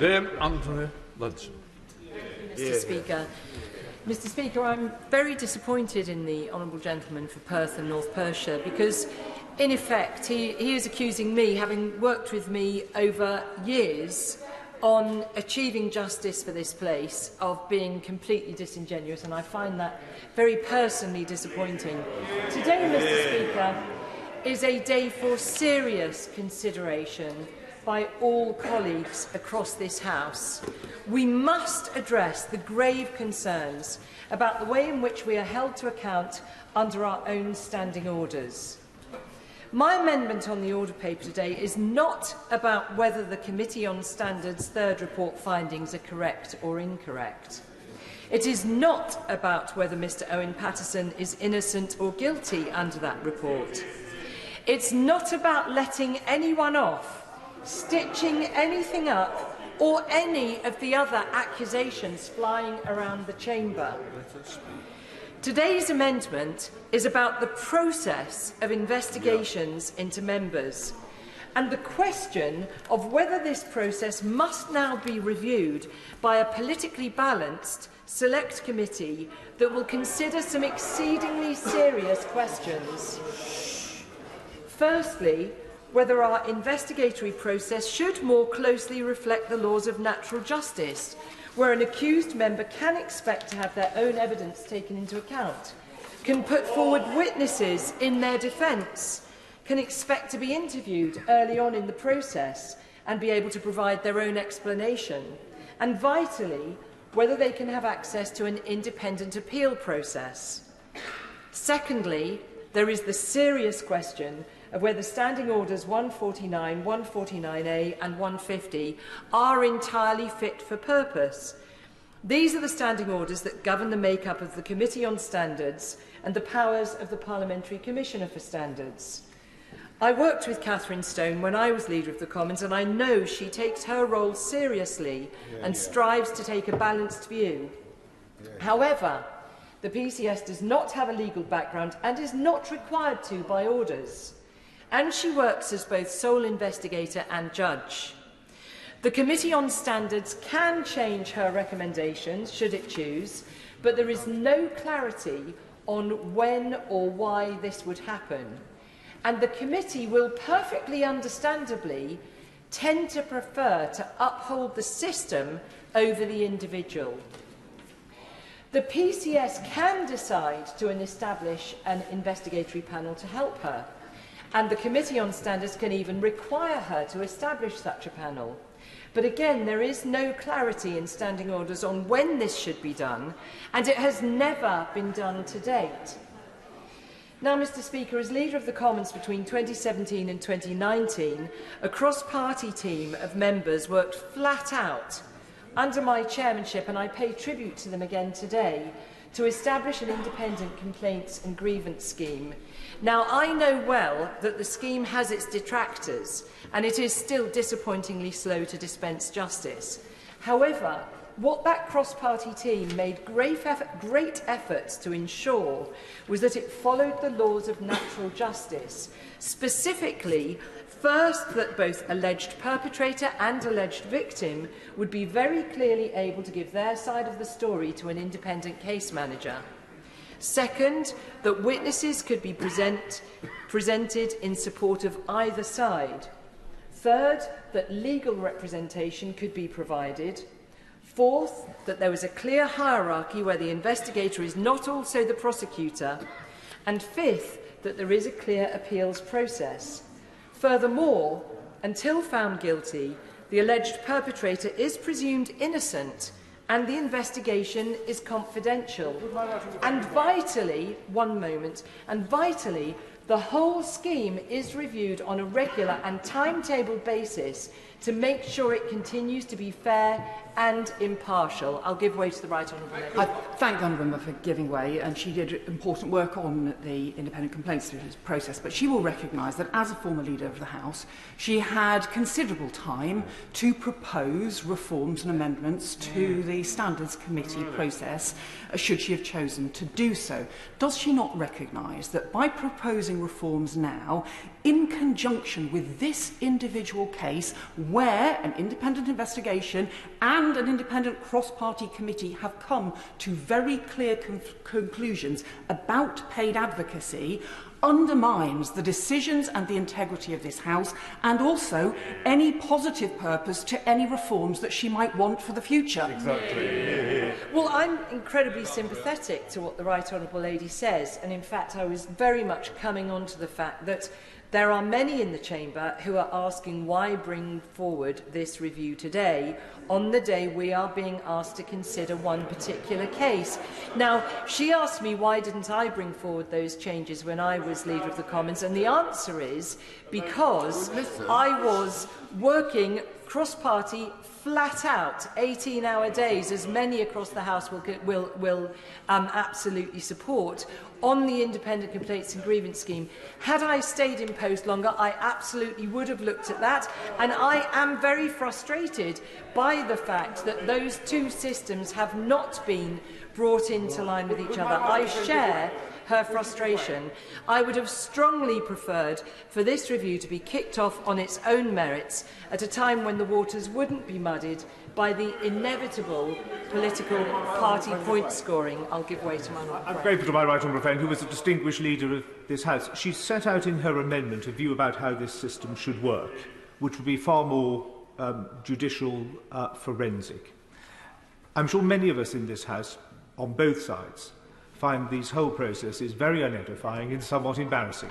Andrea Leadsom. Mr. Speaker. Mr. Speaker, I'm very disappointed in the honourable gentleman for Perth and North Perthshire because, in effect, he is accusing me, having worked with me over years on achieving justice for this place, of being completely disingenuous, and I find that very personally disappointing. Today, Mr. Speaker, is a day for serious consideration by all colleagues across this House. We must address the grave concerns about the way in which we are held to account under our own standing orders. My amendment on the order paper today is not about whether the Committee on Standards' third report findings are correct or incorrect. It is not about whether Mr Owen Paterson is innocent or guilty under that report. It's not about letting anyone off, stitching anything up, or any of the other accusations flying around the chamber. Today's amendment is about the process of investigations into members and the question of whether this process must now be reviewed by a politically balanced select committee that will consider some exceedingly serious questions. Firstly, whether our investigatory process should more closely reflect the laws of natural justice, where an accused member can expect to have their own evidence taken into account, can put forward witnesses in their defence, can expect to be interviewed early on in the process and be able to provide their own explanation, and vitally, whether they can have access to an independent appeal process. Secondly, there is the serious question of whether Standing Orders 149, 149A and 150 are entirely fit for purpose. These are the standing orders that govern the make-up of the Committee on Standards and the powers of the Parliamentary Commissioner for Standards. I worked with Catherine Stone when I was Leader of the Commons, and I know she takes her role seriously and strives to take a balanced view. However, the PCS does not have a legal background and is not required to by orders, and she works as both sole investigator and judge. The Committee on Standards can change her recommendations, should it choose, but there is no clarity on when or why this would happen. And the committee will perfectly understandably tend to prefer to uphold the system over the individual. The PCS can decide to establish an investigatory panel to help her, and the Committee on Standards can even require her to establish such a panel. But again, there is no clarity in standing orders on when this should be done, and it has never been done to date. Now, Mr Speaker, as Leader of the Commons between 2017 and 2019, a cross-party team of members worked flat out under my chairmanship, and I pay tribute to them again today, to establish an independent complaints and grievance scheme. Now, I know well that the scheme has its detractors, and it is still disappointingly slow to dispense justice. However, what that cross-party team made great efforts to ensure was that it followed the laws of natural justice, specifically, first, that both alleged perpetrator and alleged victim would be very clearly able to give their side of the story to an independent case manager. Second, that witnesses could be presented in support of either side. Third, that legal representation could be provided. Fourth, that there was a clear hierarchy where the investigator is not also the prosecutor. And fifth, that there is a clear appeals process. Furthermore, until found guilty, the alleged perpetrator is presumed innocent and the investigation is confidential. And vitally, the whole scheme is reviewed on a regular and timetabled basis to make sure it continues to be fair and impartial. I'll give way to the Right Honourable Member. I thank the Honourable Member for giving way, and she did important work on the independent complaints process, but she will recognise that as a former Leader of the House, she had considerable time to propose reforms and amendments to the Standards Committee process, should she have chosen to do so. Does she not recognise that by proposing reforms now, in conjunction with this individual case, where an independent investigation and an independent cross-party committee have come to very clear conclusions about paid advocacy, undermines the decisions and the integrity of this House, and also any positive purpose to any reforms that she might want for the future. Exactly. Well, I'm incredibly sympathetic to what the Right Honourable Lady says, and in fact I was very much coming on to the fact that there are many in the Chamber who are asking why bring forward this review today, on the day we are being asked to consider one particular case. Now, she asked me why didn't I bring forward those changes when I was Leader of the Commons, and the answer is because I was working cross-party, flat out, 18-hour days, as many across the House will absolutely support, on the Independent Complaints and Grievance Scheme. Had I stayed in post longer, I absolutely would have looked at that, and I am very frustrated by the fact that those two systems have not been brought into line with each other. I share her frustration. I would have strongly preferred for this review to be kicked off on its own merits at a time when the waters wouldn't be muddied by the inevitable political party point scoring. I'll give way to my honourable friend. I'm grateful to my right honourable friend, who was a distinguished leader of this House. She set out in her amendment a view about how this system should work, which would be far more judicial forensic. I'm sure many of us in this House, on both sides, find these whole processes very unedifying and somewhat embarrassing.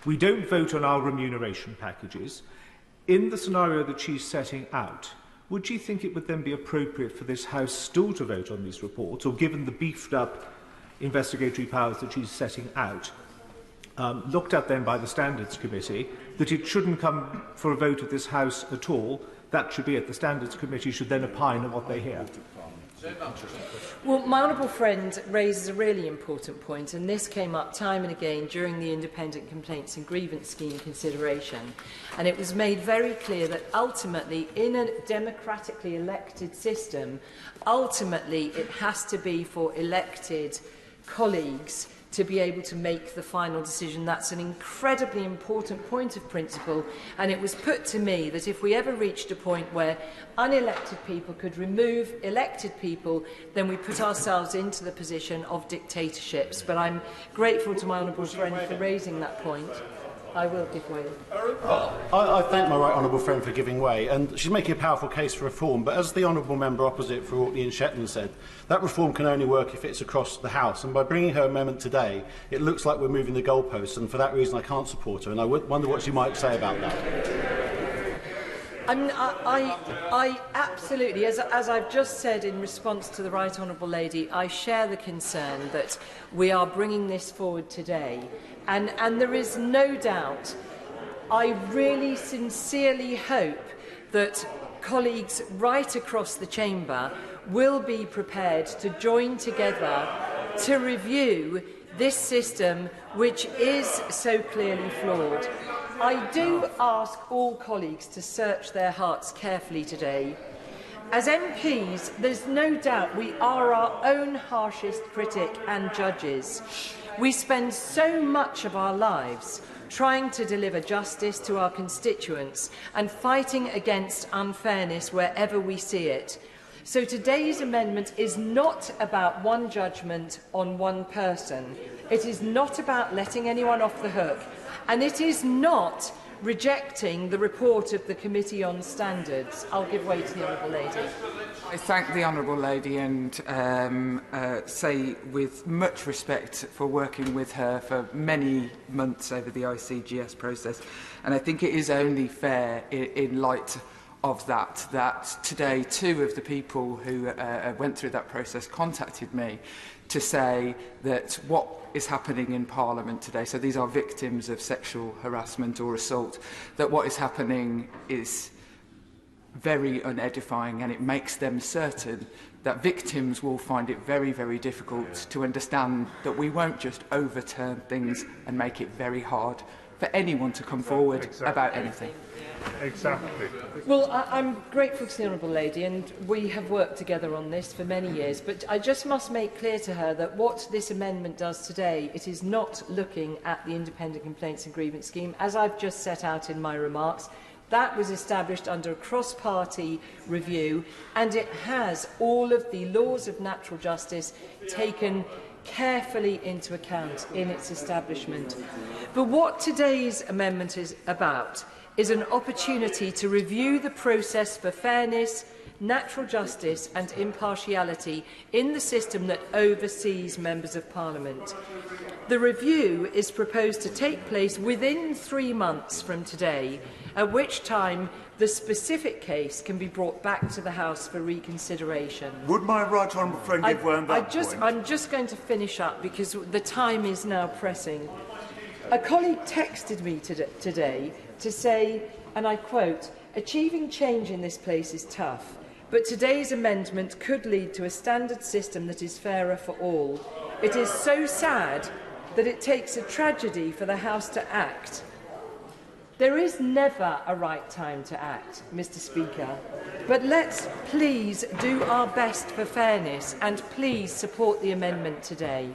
We don't vote on our remuneration packages. In the scenario that she's setting out, would you think it would then be appropriate for this House still to vote on these reports, or given the beefed-up investigatory powers that she's setting out, looked at then by the Standards Committee, that it shouldn't come for a vote of this House at all? That should be it. The Standards Committee should then opine on what they hear. Well, my honourable friend raises a really important point, and this came up time and again during the Independent Complaints and Grievance Scheme consideration. And it was made very clear that ultimately, in a democratically elected system, ultimately it has to be for elected colleagues to be able to make the final decision. That's an incredibly important point of principle, and it was put to me that if we ever reached a point where unelected people could remove elected people, then we put ourselves into the position of dictatorships. But I'm grateful to my honourable friend for raising that point. I will give way. I thank my right honourable friend for giving way, and she's making a powerful case for reform, but as the honourable member opposite for Orkney and Shetland said, that reform can only work if it's across the House, and by bringing her amendment today, it looks like we're moving the goalposts, and for that reason I can't support her, and I wonder what she might say about that. I absolutely, as I've just said in response to the Right Honourable Lady, I share the concern that we are bringing this forward today. And there is no doubt, I really sincerely hope that colleagues right across the Chamber will be prepared to join together to review this system which is so clearly flawed. I do ask all colleagues to search their hearts carefully today. As MPs, there's no doubt we are our own harshest critic and judges. We spend so much of our lives trying to deliver justice to our constituents and fighting against unfairness wherever we see it. So today's amendment is not about one judgment on one person. It is not about letting anyone off the hook. And it is not rejecting the report of the Committee on Standards. I'll give way to the Honourable Lady. I thank the Honourable Lady and say with much respect for working with her for many months over the ICGS process. And I think it is only fair in light of that today two of the people who went through that process contacted me to say that what is happening in Parliament today, so these are victims of sexual harassment or assault, that what is happening is very unedifying, and it makes them certain that victims will find it very, very difficult to understand that we won't just overturn things and make it very hard for anyone to come forward about anything. Exactly. Well, I'm grateful to the Honourable Lady, and we have worked together on this for many years, but I just must make clear to her that what this amendment does today, it is not looking at the Independent Complaints and Grievance Scheme. As I've just set out in my remarks, That was established under a cross-party review, and it has all of the laws of natural justice taken carefully into account in its establishment. But what today's amendment is about is an opportunity to review the process for fairness, natural justice and impartiality in the system that oversees members of Parliament. The review is proposed to take place within 3 months from today, at which time the specific case can be brought back to the House for reconsideration. Would my right honourable friend give way on that point? I'm just going to finish up because the time is now pressing. A colleague texted me today to say, and I quote, "Achieving change in this place is tough, but today's amendment could lead to a standard system that is fairer for all. It is so sad that it takes a tragedy for the House to act." There is never a right time to act, Mr. Speaker, but let's please do our best for fairness and please support the amendment today.